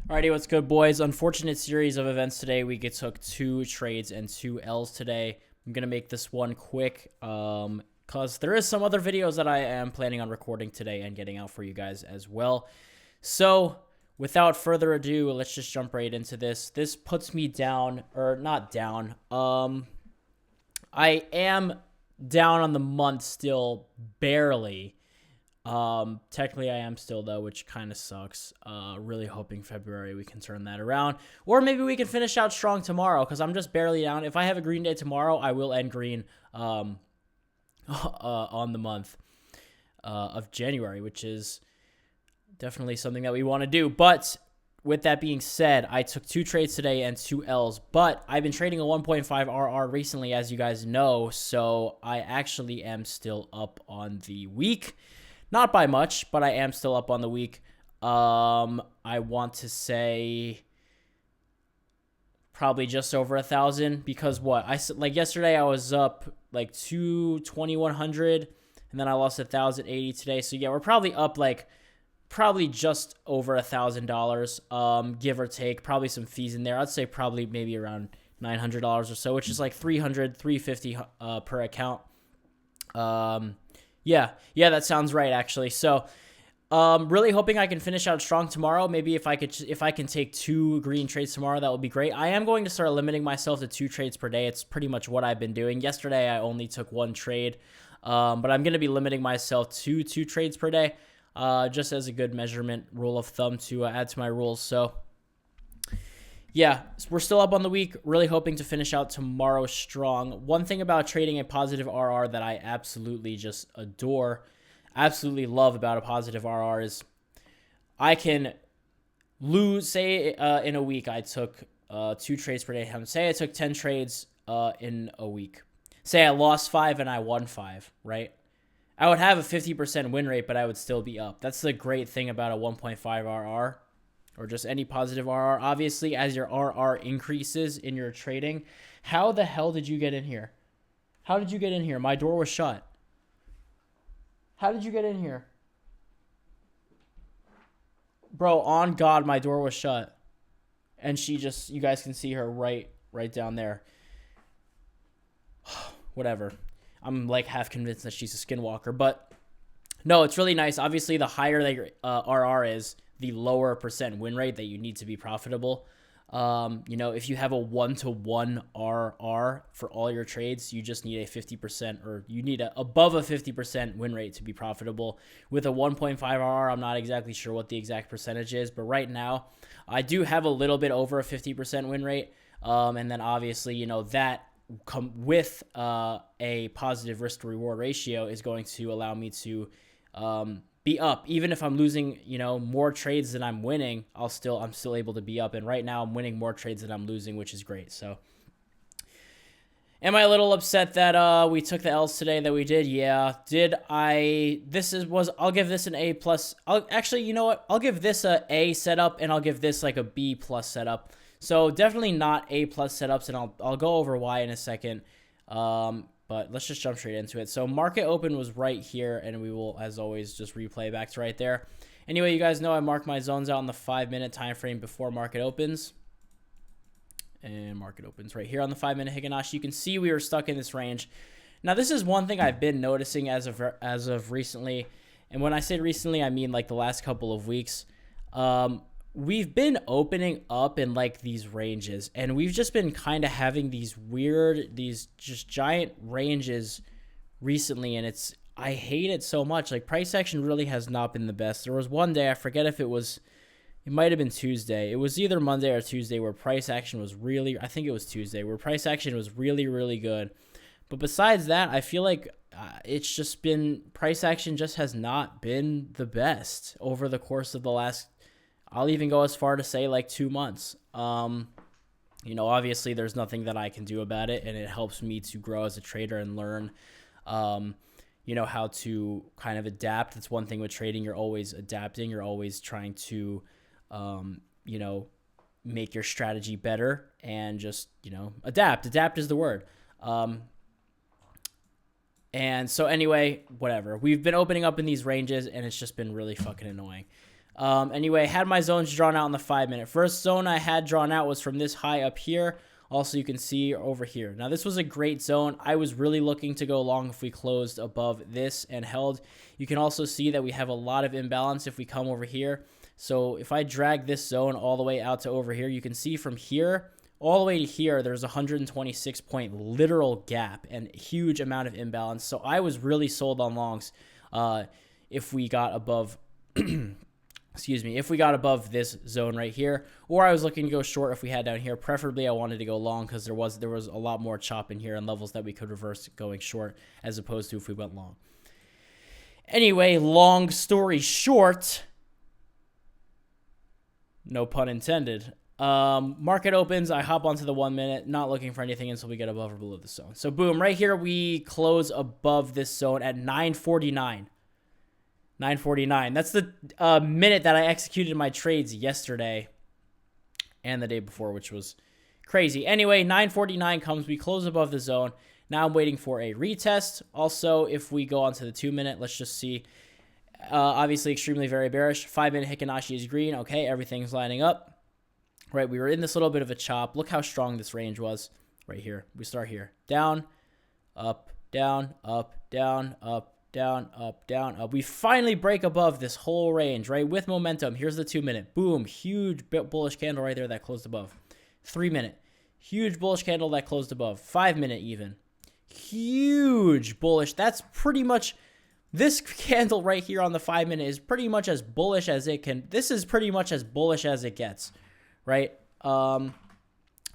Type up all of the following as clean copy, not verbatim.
Alrighty, what's good, boys? Unfortunate series of events today. We took 2 trades and 2 L's today. I'm going to make this one quick because there is some other videos that I am planning on recording today and getting out for you guys as well. So, without further ado, let's just jump right into this. This puts me down, or not down. I am down on the month still, barely. Technically I am still though, which kind of sucks. Really hoping February we can turn that around, or maybe we can finish out strong tomorrow because I'm just barely down. If I have a green day tomorrow, I will end green on the month of January, which is definitely something that we want to do. But with that being said, I took 2 trades today and 2 L's, but I've been trading a 1.5 RR recently, as you guys know, so I actually am still up on the week. Not by much, but I am still up on the week. I want to say probably just over 1,000 because like yesterday I was up like 2,100 and then I lost 1,080 today. So yeah, we're probably up probably just over $1,000, give or take. Probably some fees in there. I'd say probably maybe around $900 or so, which is like $350 per account. Yeah, that sounds right actually. So, really hoping I can finish out strong tomorrow. Maybe if I can take 2 green trades tomorrow, that would be great. I am going to start limiting myself to 2 trades per day. It's pretty much what I've been doing. Yesterday, I only took 1 trade, but I'm going to be limiting myself to 2 trades per day, just as a good measurement rule of thumb to add to my rules. So, yeah, we're still up on the week. Really hoping to finish out tomorrow strong. One thing about trading a positive RR that I absolutely just adore, absolutely love about a positive RR is I can lose, say in a week I took 2 trades per day. Say I took 10 trades in a week. Say I lost 5 and I won 5, right? I would have a 50% win rate, but I would still be up. That's the great thing about a 1.5 RR. Or just any positive RR. Obviously, as your RR increases in your trading, how the hell did you get in here? How did you get in here? My door was shut. How did you get in here? Bro, on God, my door was shut. And she just, you guys can see her right down there. Whatever. I'm like half convinced that she's a skinwalker. But no, it's really nice. Obviously, the higher that your RR is, the lower percent win rate that you need to be profitable. If you have a 1-to-1 RR for all your trades, you just need a 50%, or you need above a 50% win rate to be profitable. With a 1.5 RR, I'm not exactly sure what the exact percentage is, but right now I do have a little bit over a 50% win rate. And then obviously, that with a positive risk to reward ratio is going to allow me to be up. Even if I'm losing, more trades than I'm winning, I'm still able to be up. And right now I'm winning more trades than I'm losing, which is great. So am I a little upset that we took the L's today that we did? Yeah. I'll give this an A plus. I'll give this a A setup, and I'll give this like a B plus setup. So definitely not A plus setups, and I'll go over why in a second. But let's just jump straight into it. So market open was right here, and we will, as always, just replay back to right there. Anyway, you guys know I mark my zones out in the 5-minute time frame before market opens. And market opens right here on the 5-minute Higinashi. You can see we were stuck in this range. Now, this is one thing I've been noticing as of recently. And when I say recently, I mean like the last couple of weeks. We've been opening up in like these ranges, and we've just been kind of having these just giant ranges recently, and I hate it so much. Like, price action really has not been the best. There was one day, I forget if it might have been Tuesday. It was either Monday or Tuesday where price action was really, I think it was Tuesday, where price action was really, really good. But besides that, I feel like it's just been, price action just has not been the best over the course of the last, I'll even go as far to say like 2 months. Obviously there's nothing that I can do about it, and it helps me to grow as a trader and learn, how to kind of adapt. That's one thing with trading. You're always adapting. You're always trying to, make your strategy better and just, adapt. Adapt is the word. And so anyway, whatever. We've been opening up in these ranges, and it's just been really fucking annoying. Anyway, had my zones drawn out in the 5 minute. First zone I had drawn out was from this high up here. Also, you can see over here. Now, this was a great zone. I was really looking to go long if we closed above this and held. You can also see that we have a lot of imbalance if we come over here. So if I drag this zone all the way out to over here, you can see from here all the way to here, there's a 126 point literal gap and huge amount of imbalance. So I was really sold on longs if we got above excuse me, if we got above this zone right here, or I was looking to go short if we had down here. Preferably I wanted to go long because there was a lot more chop in here and levels that we could reverse going short as opposed to if we went long. Anyway, long story short, no pun intended. Market opens, I hop onto the 1 minute, not looking for anything until we get above or below the zone. So boom, right here we close above this zone at 9:49. 9:49. That's the minute that I executed my trades yesterday and the day before, which was crazy. Anyway, 9:49 comes. We close above the zone. Now I'm waiting for a retest. Also, if we go on to the 2 minute, let's just see. Obviously, extremely very bearish. 5 minute Hikinashi is green. Okay, everything's lining up. Right, we were in this little bit of a chop. Look how strong this range was right here. We start here. Down, up, down, up, down, up, down, up, down, up. We finally break above this whole range, right, with momentum. Here's the 2 minute. Boom, huge bullish candle right there that closed above. 3 minute, huge bullish candle that closed above. 5 minute even, huge bullish. That's pretty much, this candle right here on the 5 minute is pretty much as bullish as it can. This is pretty much as bullish as it gets, right?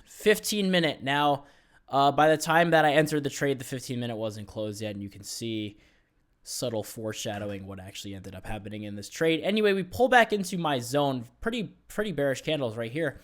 15 minute. Now, by the time that I entered the trade, the 15 minute wasn't closed yet, and you can see subtle foreshadowing what actually ended up happening in this trade. Anyway, we pull back into my zone. Pretty bearish candles right here.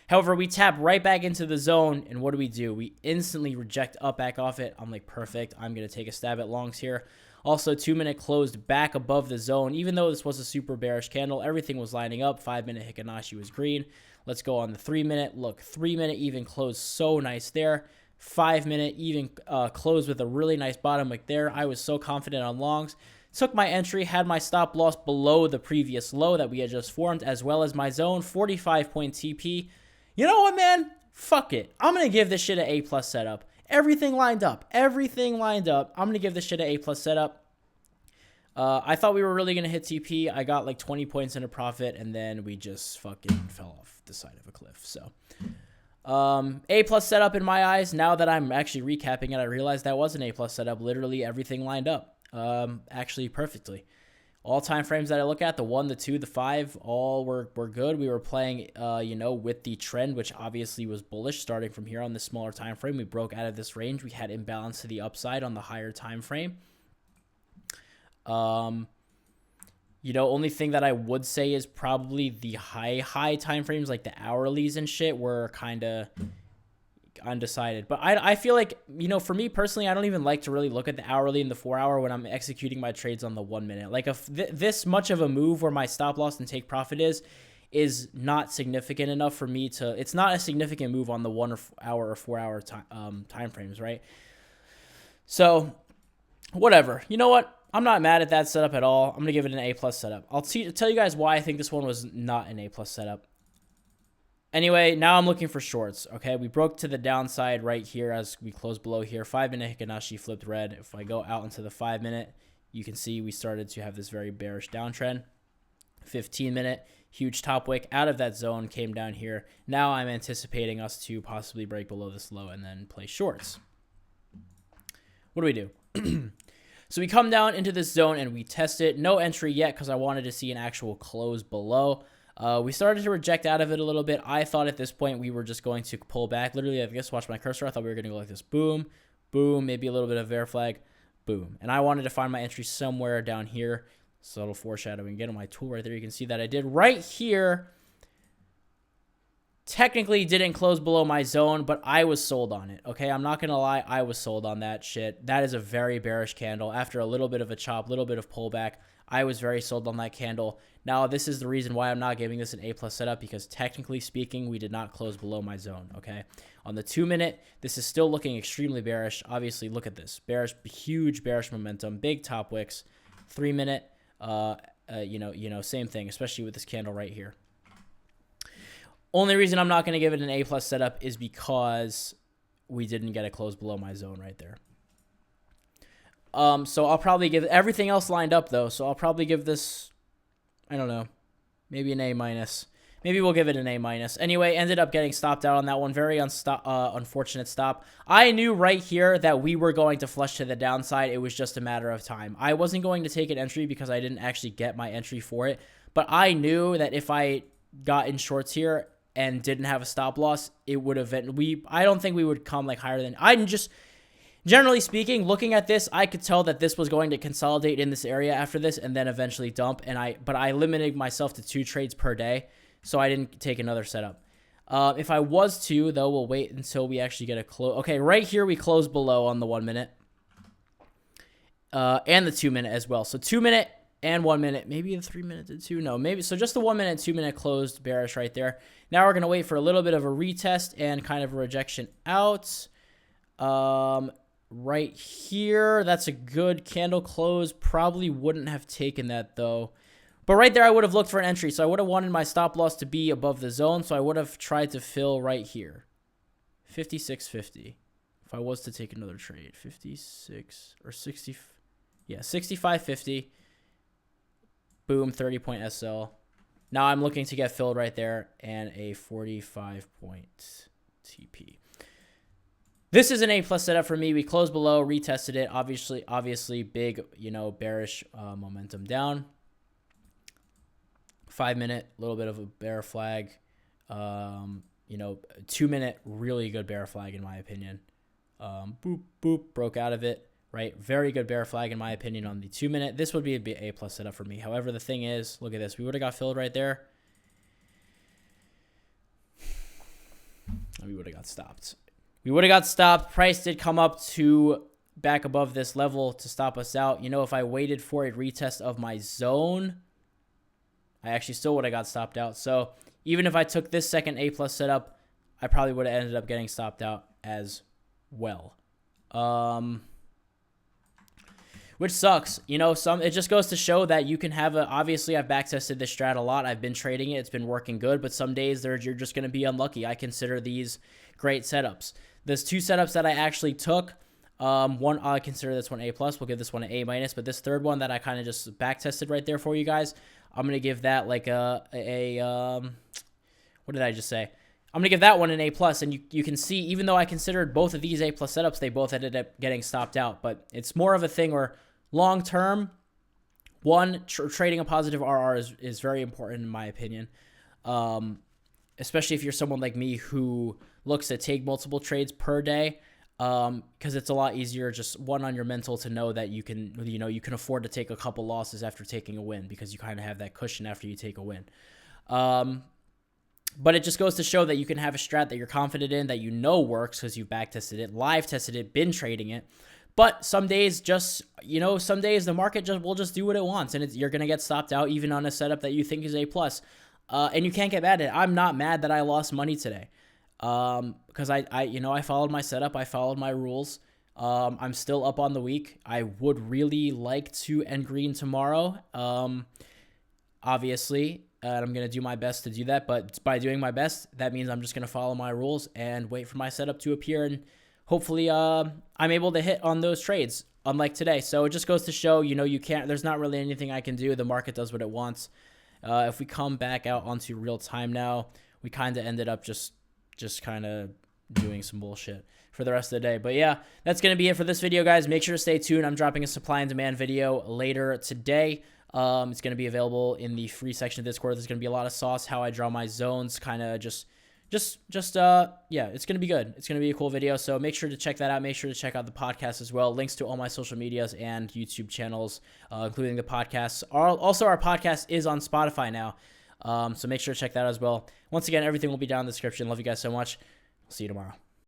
However, we tap right back into the zone, and what do? We instantly reject up back off it. I'm like, perfect. I'm going to take a stab at longs here. Also, 2 minute closed back above the zone. Even though this was a super bearish candle, everything was lining up. 5 minute Hikinashi was green. Let's go on the 3 minute. Look, 3 minute even closed so nice there. 5 minute even closed with a really nice bottom like there. I was so confident on longs. Took my entry, had my stop loss below the previous low that we had just formed, as well as my zone, 45 point TP. You know what, man? Fuck it. I'm going to give this shit an A+ setup. Everything lined up. Everything lined up. I'm going to give this shit an A+ setup. I thought we were really going to hit TP. I got like 20 points in a profit, and then we just fucking fell off the side of a cliff. So A+ setup in my eyes. Now that I'm actually recapping it, I realized that was an A+ setup. Literally everything lined up actually perfectly. All time frames that I look at, the 1, the 2, the 5, all were good. We were playing, with the trend, which obviously was bullish. Starting from here on the smaller time frame, we broke out of this range. We had imbalance to the upside on the higher time frame. Only thing that I would say is probably the high time frames, like the hourlies and shit, were kind of undecided. But I feel like, for me personally, I don't even like to really look at the hourly and the 4 hour when I'm executing my trades on the 1 minute. Like, if this much of a move where my stop loss and take profit is not significant enough for me to, it's not a significant move on the 1 hour or 4 hour time frames, right? So whatever. You know what? I'm not mad at that setup at all. I'm going to give it an A+ setup. I'll tell you guys why I think this one was not an A+ setup. Anyway, now I'm looking for shorts, okay? We broke to the downside right here as we close below here. 5 minute Hikinashi flipped red. If I go out into the 5 minute, you can see we started to have this very bearish downtrend. 15 minute, huge top wick out of that zone, came down here. Now I'm anticipating us to possibly break below this low and then play shorts. What do we do? So we come down into this zone and we test it. No entry yet because I wanted to see an actual close below. We started to reject out of it a little bit. I thought at this point we were just going to pull back. Literally, I guess, watch my cursor. I thought we were going to go like this. Boom, boom, maybe a little bit of bear flag, boom. And I wanted to find my entry somewhere down here. Subtle foreshadowing again on my tool right there. You can see that I did right here. Technically didn't close below my zone, but I was sold on it, okay? I'm not going to lie. I was sold on that shit. That is a very bearish candle. After a little bit of a chop, little bit of pullback, I was very sold on that candle. Now, this is the reason why I'm not giving this an A+ setup, because technically speaking, we did not close below my zone, okay? On the 2 minute, this is still looking extremely bearish. Obviously, look at this. Bearish, huge bearish momentum, big top wicks. 3 minute, same thing, especially with this candle right here. Only reason I'm not going to give it an A plus setup is because we didn't get a close below my zone right there. So I'll probably give everything else lined up though. So I'll probably give this, I don't know, maybe an A minus. Maybe we'll give it an A minus. Anyway, ended up getting stopped out on that one. Very unfortunate stop. I knew right here that we were going to flush to the downside. It was just a matter of time. I wasn't going to take an entry because I didn't actually get my entry for it. But I knew that if I got in shorts here and didn't have a stop loss, it would have been, I don't think we would come like higher than, generally speaking, looking at this, I could tell that this was going to consolidate in this area after this and then eventually dump. But I limited myself to 2 trades per day, so I didn't take another setup. If I was to, though, we'll wait until we actually get a close. Okay, right here we close below on the 1 minute. And the 2 minute as well. So 2 minute and 1 minute. Maybe the 3 minute did too. No, maybe. So just the 1 minute and 2 minute closed bearish right there. Now we're going to wait for a little bit of a retest and kind of a rejection out. Right here, that's a good candle close. Probably wouldn't have taken that though. But right there, I would have looked for an entry. So I would have wanted my stop loss to be above the zone. So I would have tried to fill right here. 56.50. If I was to take another trade. 56 or 60. Yeah, 65.50. Boom, 30-point SL. Now I'm looking to get filled right there and a 45-point TP. This is an A plus setup for me. We closed below, retested it. Obviously big, bearish momentum down. 5 minute, a little bit of a bear flag. 2 minute, really good bear flag in my opinion. Boop, boop, broke out of it, right? Very good bear flag in my opinion on the 2 minute. This would be an A plus setup for me. However, the thing is, look at this. We would have got filled right there. We would have got stopped. Price did come up to back above this level to stop us out. If I waited for a retest of my zone, I actually still would have got stopped out. So even if I took this second A plus setup, I probably would have ended up getting stopped out as well. Which sucks. It just goes to show that you can have obviously I've backtested this strat a lot. I've been trading it. It's been working good, but some days you're just going to be unlucky. I consider these great setups. There's 2 setups that I actually took. One, I consider this one A plus. We'll give this one an A minus, but this third one that I kind of just backtested right there for you guys, I'm going to give that like what did I just say? I'm going to give that one an A plus, and you can see, even though I considered both of these A plus setups, they both ended up getting stopped out, but it's more of a thing where long term, trading a positive RR is very important in my opinion. Especially if you're someone like me who looks to take multiple trades per day, because it's a lot easier just on your mental to know that you can afford to take a couple losses after taking a win, because you kind of have that cushion after you take a win. But it just goes to show that you can have a strat that you're confident in, that works because you back tested it, live tested it, been trading it. But some days the market will just do what it wants, and you're going to get stopped out even on a setup that you think is A plus. And you can't get mad at it. I'm not mad that I lost money today. Because I followed my setup. I followed my rules. I'm still up on the week. I would really like to end green tomorrow. Obviously, and I'm going to do my best to do that. But by doing my best, that means I'm just going to follow my rules and wait for my setup to appear. And hopefully, I'm able to hit on those trades, unlike today. So it just goes to show, there's not really anything I can do. The market does what it wants. If we come back out onto real time now, we kind of ended up just kind of doing some bullshit for the rest of the day. But yeah, that's going to be it for this video, guys. Make sure to stay tuned. I'm dropping a supply and demand video later today. It's going to be available in the free section of Discord. There's going to be a lot of sauce, how I draw my zones, kind of yeah, it's going to be good. It's going to be a cool video. So make sure to check that out. Make sure to check out the podcast as well. Links to all my social medias and YouTube channels, including the podcasts. Also, our podcast is on Spotify now. So make sure to check that out as well. Once again, everything will be down in the description. Love you guys so much. I'll see you tomorrow.